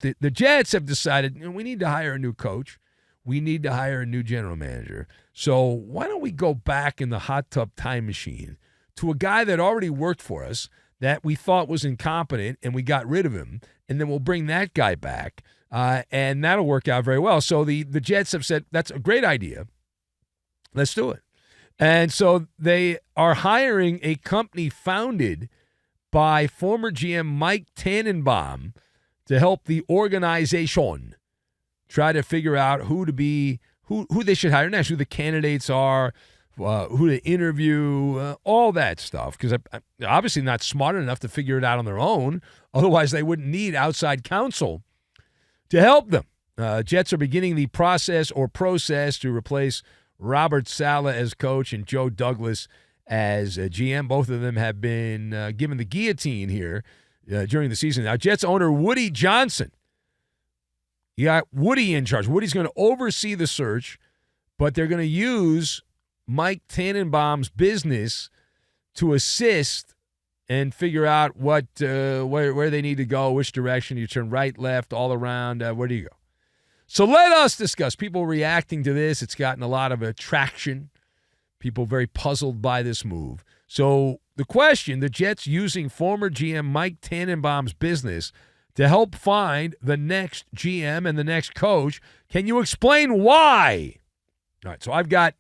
the Jets have decided we need to hire a new coach. We need to hire a new general manager. So why don't we go back in the hot tub time machine to a guy that already worked for us that we thought was incompetent, and we got rid of him, and then we'll bring that guy back, and that'll work out very well. So the Jets have said, that's a great idea. Let's do it. And so they are hiring a company founded by former GM Mike Tanenbaum to help the organization try to figure out who they should hire next, who the candidates are, who to interview, all that stuff. Because they're obviously not smart enough to figure it out on their own. Otherwise, they wouldn't need outside counsel to help them. Jets are beginning the process to replace Robert Saleh as coach and Joe Douglas as GM. Both of them have been given the guillotine here during the season. Now, Jets owner Woody Johnson, you got Woody in charge. Woody's going to oversee the search, but they're going to use Mike Tannenbaum's business to assist and figure out where they need to go, which direction. You turn right, left, all around. Where do you go? So let us discuss. People reacting to this. It's gotten a lot of attraction. People very puzzled by this move. So the question, the Jets using former GM Mike Tannenbaum's business to help find the next GM and the next coach. Can you explain why? All right, so I've got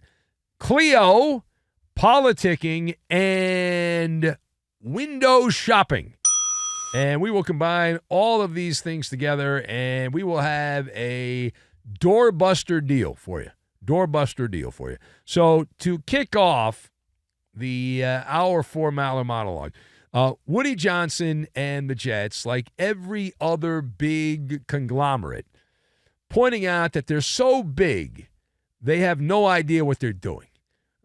Cleo, politicking, and window shopping. And we will combine all of these things together, and we will have a doorbuster deal for you. So to kick off the hour 4 Maller monologue, Woody Johnson and the Jets, like every other big conglomerate, pointing out that they're so big, they have no idea what they're doing.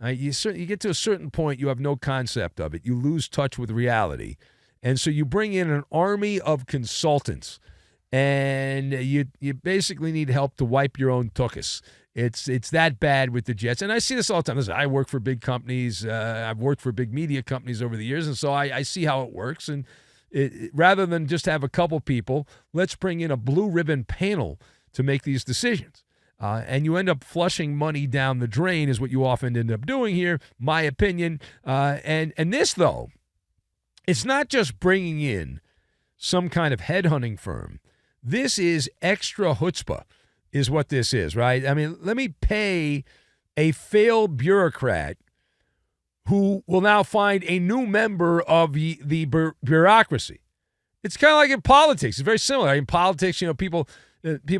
You get to a certain point, you have no concept of it. You lose touch with reality. And so you bring in an army of consultants, and you basically need help to wipe your own tuchus. It's that bad with the Jets. And I see this all the time. Listen, I work for big companies. I've worked for big media companies over the years, and so I see how it works. And rather than just have a couple people, let's bring in a blue ribbon panel to make these decisions. And you end up flushing money down the drain is what you often end up doing here, my opinion. And this, though, it's not just bringing in some kind of headhunting firm. This is extra chutzpah is what this is, right? I mean, let me pay a failed bureaucrat who will now find a new member of the bureaucracy. It's kind of like in politics. It's very similar. In politics, people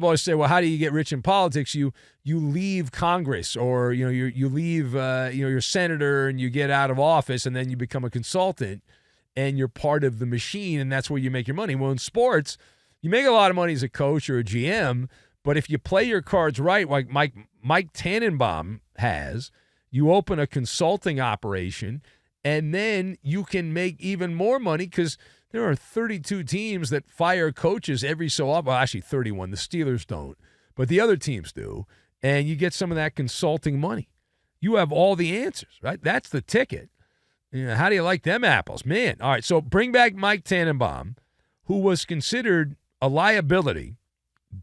always say, well, how do you get rich in politics? You leave Congress, or you leave your senator, and you get out of office, and then you become a consultant, and you're part of the machine, and that's where you make your money. Well, in sports, you make a lot of money as a coach or a GM, but if you play your cards right, like Mike Tanenbaum has, you open a consulting operation, and then you can make even more money because there are 32 teams that fire coaches every so often. Well, actually 31. The Steelers don't, but the other teams do, and you get some of that consulting money. You have all the answers, right? That's the ticket. How do you like them apples? Man, all right, so bring back Mike Tannenbaum, who was considered a liability,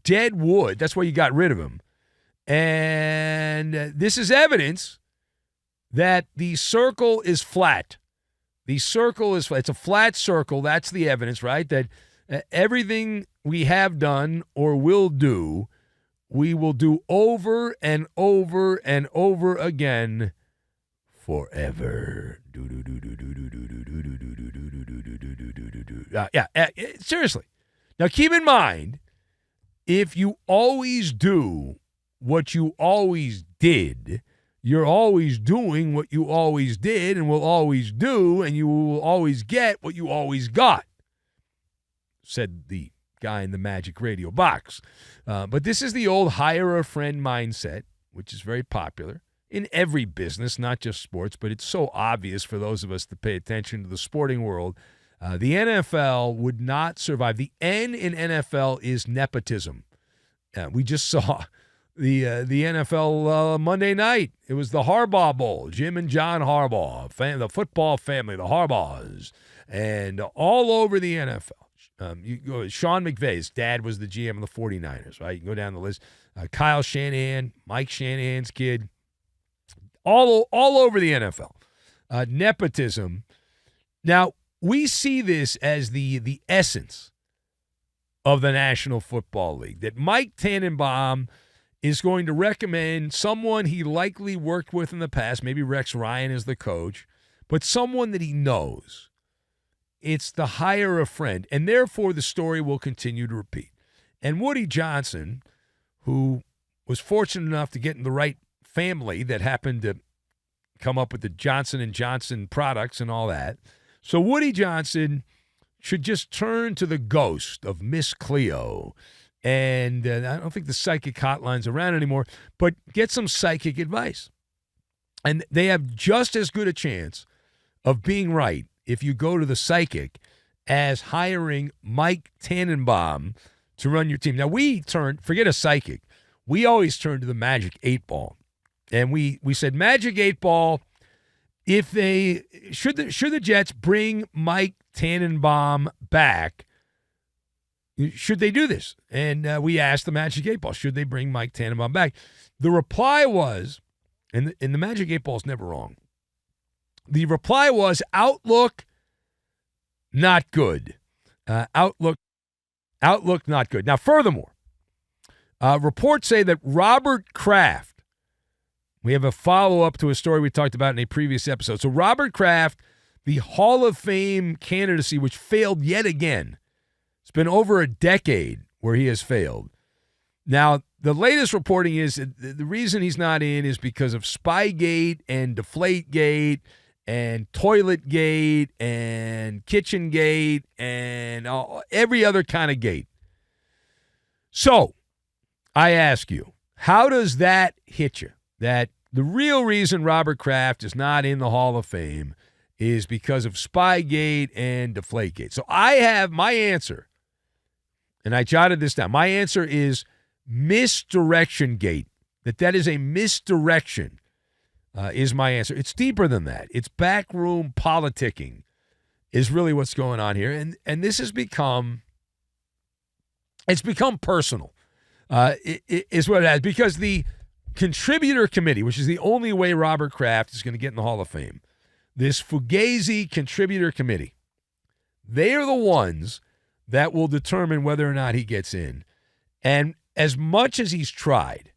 dead wood. That's why you got rid of him. And this is evidence that the circle is flat. The circle is flat. It's a flat circle. That's the evidence, right? That everything we have done or will do, we will do over and over and over again forever. Seriously. Now, keep in mind, if you always do what you always did, you're always doing what you always did and will always do, and you will always get what you always got, said the guy in the magic radio box. But this is the old hire a friend mindset, which is very popular in every business, not just sports, but it's so obvious for those of us that pay attention to the sporting world. The NFL would not survive. The N in NFL is nepotism. We just saw the NFL Monday night. It was the Harbaugh Bowl, Jim and John Harbaugh, the football family, the Harbaughs, and all over the NFL. You go, Sean McVay's dad was the GM of the 49ers, right? You can go down the list. Kyle Shanahan, Mike Shanahan's kid, all over the NFL. Nepotism. Now, we see this as the essence of the National Football League, that Mike Tanenbaum is going to recommend someone he likely worked with in the past, maybe Rex Ryan is the coach, but someone that he knows. It's the hire a friend, and therefore the story will continue to repeat. And Woody Johnson, who was fortunate enough to get in the right family that happened to come up with the Johnson & Johnson products and all that. So Woody Johnson should just turn to the ghost of Miss Cleo. And I don't think the psychic hotline's around anymore, but get some psychic advice. And they have just as good a chance of being right if you go to the psychic as hiring Mike Tanenbaum to run your team. Now, forget a psychic. We always turn to the Magic 8 Ball. And we said, Magic 8 Ball, if they should the Jets bring Mike Tanenbaum back, should they do this? And we asked the Magic 8 Ball, should they bring Mike Tanenbaum back? The reply was, and the Magic 8 Ball is never wrong. The reply was, outlook, not good. Outlook, not good. Now, furthermore, reports say that Robert Kraft, we have a follow-up to a story we talked about in a previous episode. So Robert Kraft, the Hall of Fame candidacy, which failed yet again. It's been over a decade where he has failed. Now, the latest reporting is the reason he's not in is because of Spygate and Deflategate and Toiletgate and Kitchengate and every other kind of gate. So, I ask you, how does that hit you? That the real reason Robert Kraft is not in the Hall of Fame is because of Spygate and Deflategate. So I have my answer, and I jotted this down. My answer is misdirection gate. That is a misdirection is my answer. It's deeper than that. It's backroom politicking is really what's going on here. And this has become personal is what it has, because the Contributor Committee, which is the only way Robert Kraft is going to get in the Hall of Fame, this Fugazi Contributor Committee, they are the ones that will determine whether or not he gets in. And as much as he's tried,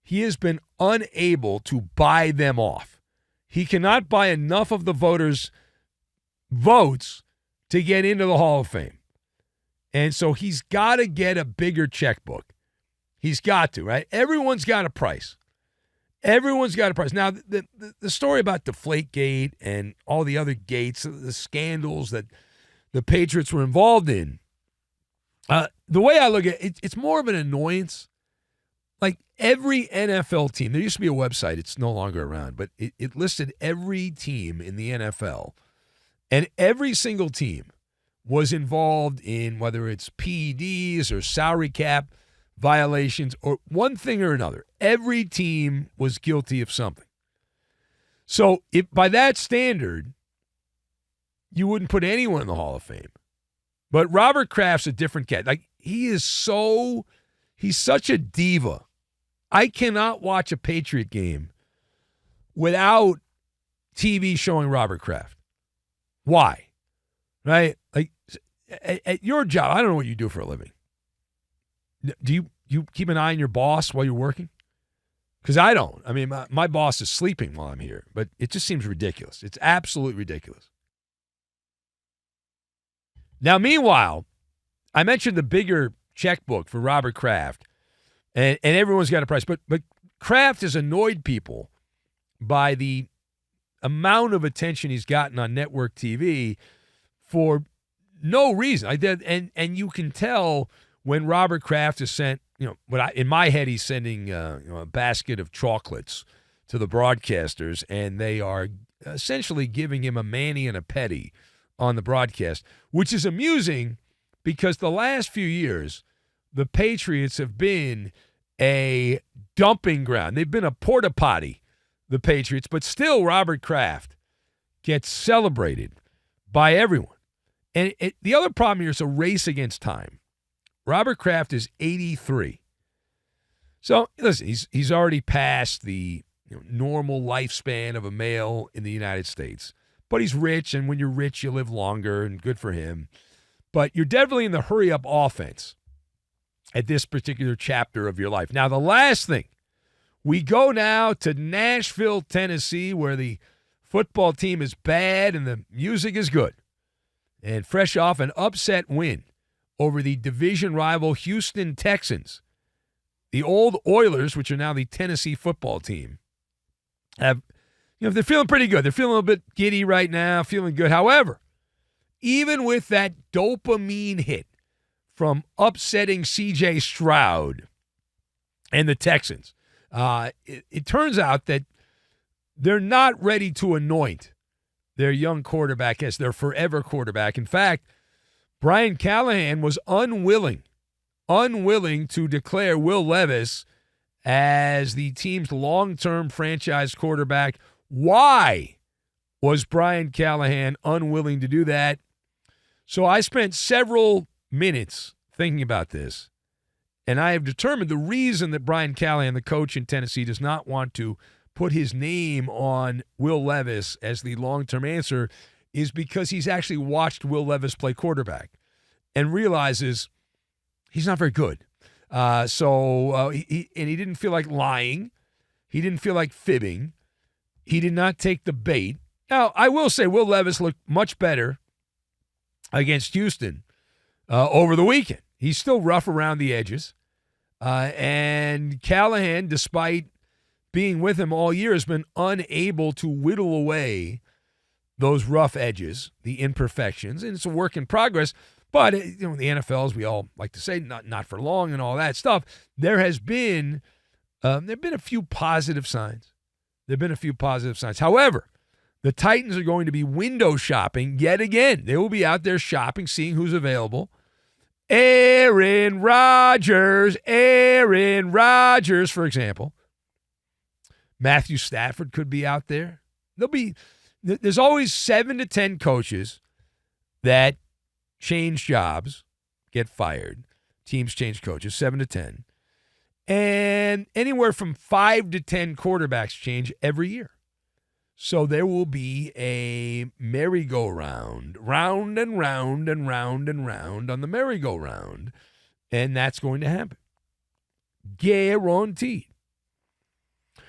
he has been unable to buy them off. He cannot buy enough of the voters' votes to get into the Hall of Fame. And so he's got to get a bigger checkbook. He's got to, right? Everyone's got a price. Everyone's got a price. Now, the story about Deflategate and all the other gates, the scandals that the Patriots were involved in, the way I look at it, it's more of an annoyance. Like every NFL team, there used to be a website, it's no longer around, but it listed every team in the NFL, and every single team was involved in whether it's PEDs or salary cap violations or one thing or another. Every team was guilty of something. So if by that standard, you wouldn't put anyone in the Hall of Fame. But Robert Kraft's a different cat. Like he's such a diva. I cannot watch a Patriot game without TV showing Robert Kraft. Why? Right? Like at your job, I don't know what you do for a living. Do you keep an eye on your boss while you're working? Because I don't. I mean, my boss is sleeping while I'm here, but it just seems ridiculous. It's absolutely ridiculous. Now, meanwhile, I mentioned the bigger checkbook for Robert Kraft, and everyone's got a price, but Kraft has annoyed people by the amount of attention he's gotten on network TV for no reason. And you can tell when Robert Kraft is sent, in my head, he's sending a basket of chocolates to the broadcasters, and they are essentially giving him a mani and a pedi on the broadcast, which is amusing because the last few years, the Patriots have been a dumping ground. They've been a porta potty, the Patriots, but still Robert Kraft gets celebrated by everyone. And the other problem here is a race against time. Robert Kraft is 83. So, listen, he's already past the normal lifespan of a male in the United States. But he's rich, and when you're rich, you live longer, and good for him. But you're definitely in the hurry-up offense at this particular chapter of your life. Now, the last thing, we go now to Nashville, Tennessee, where the football team is bad and the music is good. And fresh off an upset win over the division rival Houston Texans, the old Oilers, which are now the Tennessee football team, have, they're feeling pretty good. They're feeling a little bit giddy right now, feeling good. However, even with that dopamine hit from upsetting C.J. Stroud and the Texans, it turns out that they're not ready to anoint their young quarterback as their forever quarterback. In fact, Brian Callahan was unwilling to declare Will Levis as the team's long-term franchise quarterback. Why was Brian Callahan unwilling to do that? So I spent several minutes thinking about this, and I have determined the reason that Brian Callahan, the coach in Tennessee, does not want to put his name on Will Levis as the long-term answer is because he's actually watched Will Levis play quarterback and realizes he's not very good. He didn't feel like lying. He didn't feel like fibbing. He did not take the bait. Now, I will say Will Levis looked much better against Houston over the weekend. He's still rough around the edges. And Callahan, despite being with him all year, has been unable to whittle away those rough edges, the imperfections, and it's a work in progress. But the NFL, as we all like to say, not for long and all that stuff. There've been a few positive signs. However, the Titans are going to be window shopping yet again. They will be out there shopping, seeing who's available. Aaron Rodgers, for example. Matthew Stafford could be out there. There's always 7 to 10 coaches that change jobs, get fired. Teams change coaches, 7 to 10. And anywhere from 5 to 10 quarterbacks change every year. So there will be a merry-go-round, round and round and round and round on the merry-go-round. And that's going to happen. Guaranteed.